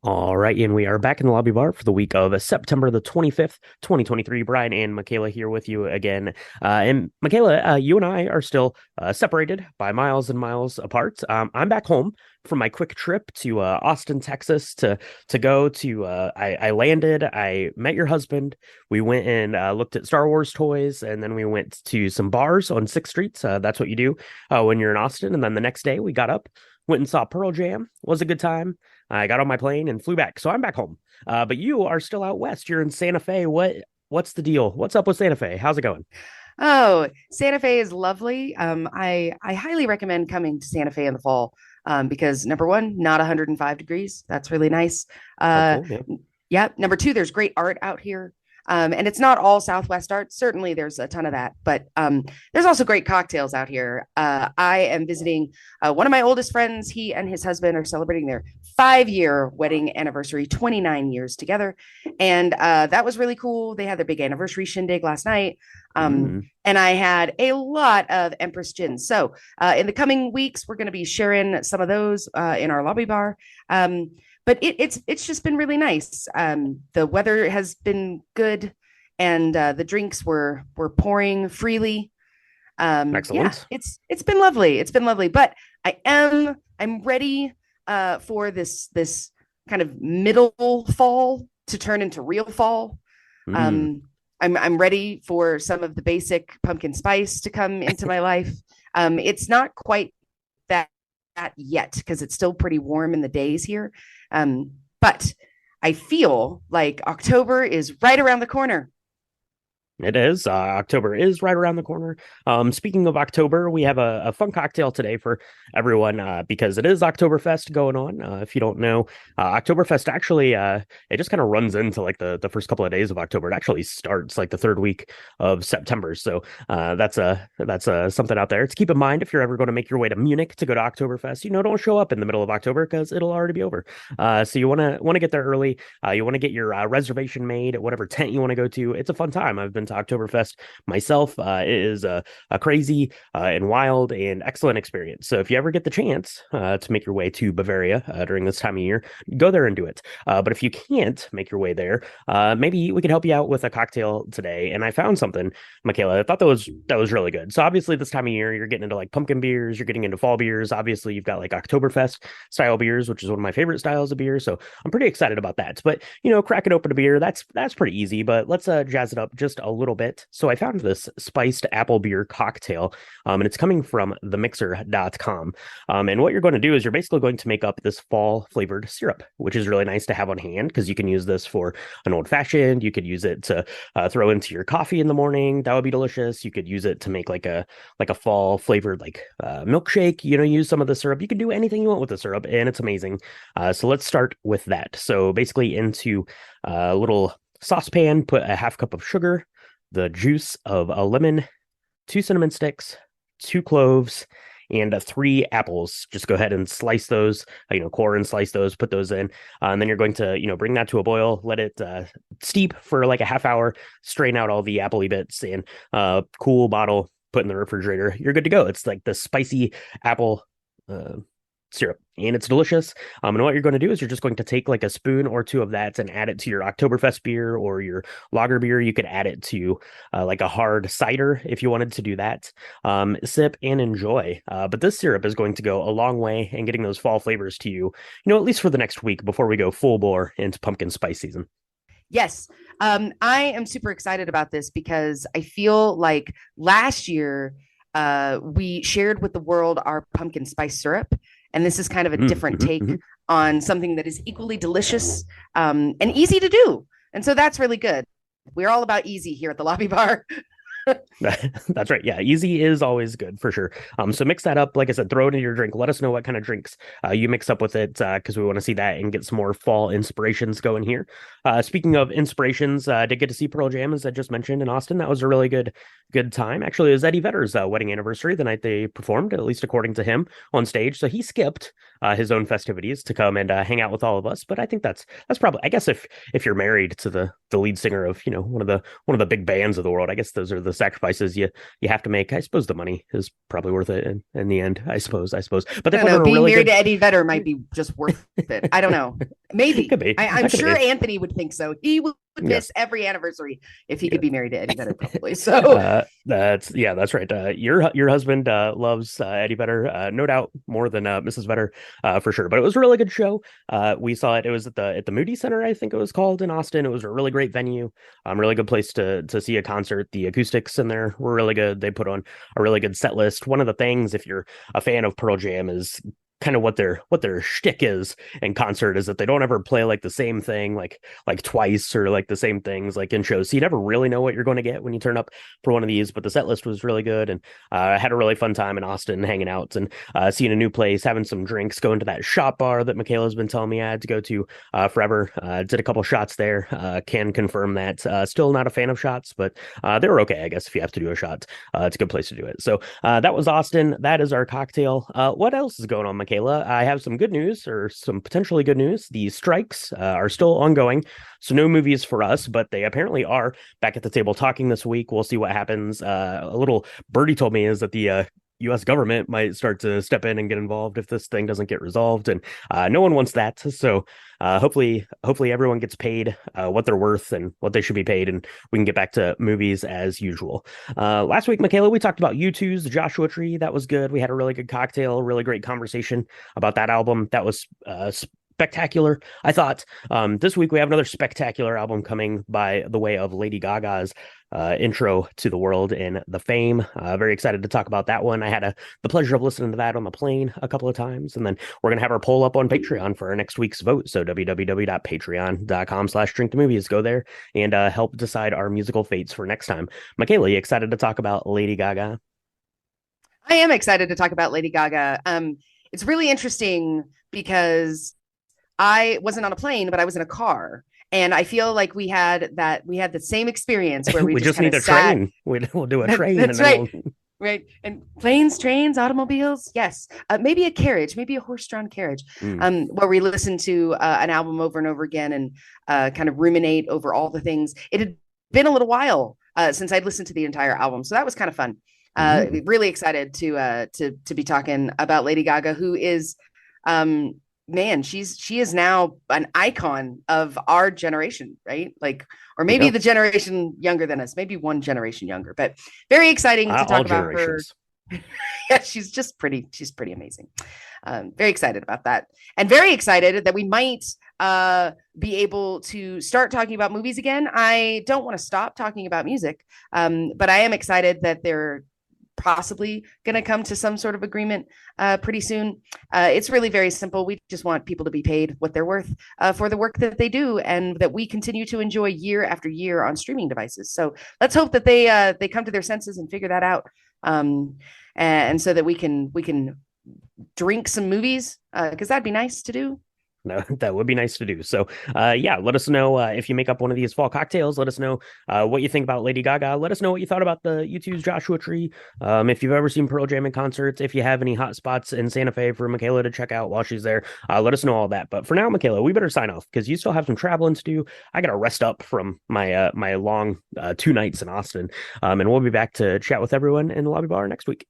All right, and we are back in the lobby bar for the week of September the 25th, 2023. Brian and Michaela here with you again. And Michaela, you and I are still separated by miles and miles apart. I'm back home from my quick trip to Austin, Texas to go to I landed, I met your husband. We went and looked at Star Wars toys, and then we went to some bars on 6th Street. That's what you do when you're in Austin. And then the next day we got up, went and saw Pearl Jam. Was a good time. I got on my plane and flew back. So I'm back home. But you are still out west. You're in Santa Fe. What's the deal? What's up with Santa Fe? How's it going? Oh, Santa Fe is lovely. I highly recommend coming to Santa Fe in the fall because number one, not 105 degrees. That's really nice. Uh, Helpful. Yeah. yeah. Number two, there's great art out here. And it's not all Southwest art. Certainly, there's a ton of that, but there's also great cocktails out here. I am visiting one of my oldest friends. He and his husband are celebrating their 5-year wedding anniversary, 29 years together, and that was really cool. They had their big anniversary shindig last night, Mm. and I had a lot of Empress gins. So in the coming weeks, we're going to be sharing some of those in our lobby bar. But it's just been really nice. The weather has been good, and the drinks were pouring freely. Yeah, Excellent. it's been lovely. It's been lovely. But I'm ready for this kind of middle fall to turn into real fall. Mm. Um, I'm ready for some of the basic pumpkin spice to come into my life. It's not quite that yet because it's still pretty warm in the days here. But I feel like October is right around the corner. It is. October is right around the corner. Speaking of October, we have a fun cocktail today for everyone because it is Oktoberfest going on. If you don't know, Oktoberfest actually it just kind of runs into like the first couple of days of October. It actually starts like the third week of September. So that's something out there to keep in mind if you're ever going to make your way to Munich to go to Oktoberfest. Don't show up in the middle of October because it'll already be over. So you want to get there early. You want to get your reservation made at whatever tent you want to go to. It's a fun time. I've been to Oktoberfest myself. It is a crazy and wild and excellent experience. So if you ever get the chance to make your way to Bavaria during this time of year, go there and do it. But if you can't make your way there, maybe we could help you out with a cocktail today. And I found something, Michaela. I thought that was really good. So obviously this time of year, you're getting into like pumpkin beers, you're getting into fall beers. Obviously, you've got like Oktoberfest style beers, which is one of my favorite styles of beer. So I'm pretty excited about that. But cracking open a beer, that's pretty easy. But let's jazz it up just a little bit. So I found this spiced apple beer cocktail, and it's coming from themixer.com. And what you're going to do is you're basically going to make up this fall flavored syrup, which is really nice to have on hand because you can use this for an old fashioned. You could use it to throw into your coffee in the morning. That would be delicious. You could use it to make like a fall flavored like milkshake. Use some of the syrup. You can do anything you want with the syrup, and it's amazing. So let's start with that. So basically, into a little saucepan, put a half cup of sugar, the juice of a lemon, two cinnamon sticks, two cloves, and three apples. Just go ahead and slice those, core and slice those, put those in. And then you're going to, bring that to a boil, let it steep for like a half hour, strain out all the appley bits, and cool bottle, put in the refrigerator. You're good to go. It's like the spicy apple syrup, and it's delicious. And what you're going to do is you're just going to take like a spoon or two of that and add it to your Oktoberfest beer or your lager beer. You could add it to like a hard cider if you wanted to do that. Sip and enjoy. But this syrup is going to go a long way in getting those fall flavors to you, at least for the next week before we go full bore into pumpkin spice season. Yes. I am super excited about this because I feel like last year we shared with the world our pumpkin spice syrup. And this is kind of a different Mm-hmm, take mm-hmm. on something that is equally delicious and easy to do. And so that's really good. We're all about easy here at the lobby bar. That's right. Yeah, easy is always good for sure. So mix that up. Like I said, throw it into your drink. Let us know what kind of drinks you mix up with it because we want to see that and get some more fall inspirations going here. Speaking of inspirations, I did get to see Pearl Jam as I just mentioned in Austin. That was a really good time. Actually, it was Eddie Vedder's wedding anniversary the night they performed, at least according to him on stage. So he skipped his own festivities to come and hang out with all of us. But I think that's probably, I guess, if you're married to the lead singer of one of the big bands of the world, I guess those are the sacrifices you have to make. I suppose the money is probably worth it in the end. I suppose. But they I don't put know. on a Being really married good. to Eddie Vedder might be just worth it. I don't know. Could Maybe. be. I'm That could sure be. Anthony would think so. He would Yeah. miss every anniversary if he Yeah. could be married to Eddie Vedder, probably. So That's right. Your husband loves Eddie Vedder, no doubt more than Mrs. Vedder, for sure. But it was a really good show. We saw it. It was at the Moody Center, I think it was called, in Austin. It was a really great venue, really good place to see a concert. The acoustics in there were really good. They put on a really good set list. One of the things, if you're a fan of Pearl Jam, is kind of what their shtick is in concert is that they don't ever play like the same thing like twice or like the same things like in shows. So you never really know what you're going to get when you turn up for one of these. But the set list was really good, and I had a really fun time in Austin hanging out and seeing a new place, having some drinks, going to that shop bar that Michaela's been telling me I had to go to forever. Did a couple shots there. Can confirm that. Still not a fan of shots, but they were okay, I guess, if you have to do a shot. It's a good place to do it. So that was Austin. That is our cocktail. What else is going on, Michaela? I have some good news, or some potentially good news. The strikes are still ongoing, so no movies for us, but they apparently are back at the table talking this week. We'll see what happens. A little birdie told me is that the U.S. government might start to step in and get involved if this thing doesn't get resolved, and no one wants that. So hopefully everyone gets paid what they're worth and what they should be paid, and we can get back to movies as usual. Last week, Michaela, we talked about U2's The Joshua Tree. That was good. We had a really good cocktail, really great conversation about that album. That was spectacular, I thought. This week we have another spectacular album coming by the way of Lady Gaga's intro to the world in The Fame. Very excited to talk about that one. I had the pleasure of listening to that on the plane a couple of times, and then we're gonna have our poll up on Patreon for our next week's vote. So www.patreon.com/drinkthemovies. Go there and help decide our musical fates for next time. Michaela, you excited to talk about Lady Gaga? I am excited to talk about Lady Gaga. It's really interesting because I wasn't on a plane, but I was in a car. And I feel like we had the same experience where we We just just kind need of a sat. train. We'll do a train, and That's then right. we'll. Right. And planes, trains, automobiles. Yes. Maybe a carriage, maybe a horse-drawn carriage, Mm. where we listen to an album over and over again and kind of ruminate over all the things. It had been a little while since I'd listened to the entire album. So that was kind of fun. Mm. Really excited to be talking about Lady Gaga, who is um man, she is now an icon of our generation, right? Like, or maybe Yeah. the generation younger than us, maybe one generation younger, but very exciting to All talk about her. generations. Yeah, she's pretty amazing. Very excited about that, and very excited that we might be able to start talking about movies again. I don't want to stop talking about music, but I am excited that they're possibly going to come to some sort of agreement pretty soon. It's really very simple. We just want people to be paid what they're worth for the work that they do, and that we continue to enjoy year after year on streaming devices. So let's hope that they come to their senses and figure that out, and so that we can drink some movies, because that'd be nice to do. No, that would be nice to do. So, yeah, let us know if you make up one of these fall cocktails. Let us know what you think about Lady Gaga. Let us know what you thought about the U2's Joshua Tree. If you've ever seen Pearl Jam in concerts, if you have any hot spots in Santa Fe for Michaela to check out while she's there, let us know all that. But for now, Michaela, we better sign off because you still have some traveling to do. I got to rest up from my long 2 nights in Austin, and we'll be back to chat with everyone in the lobby bar next week.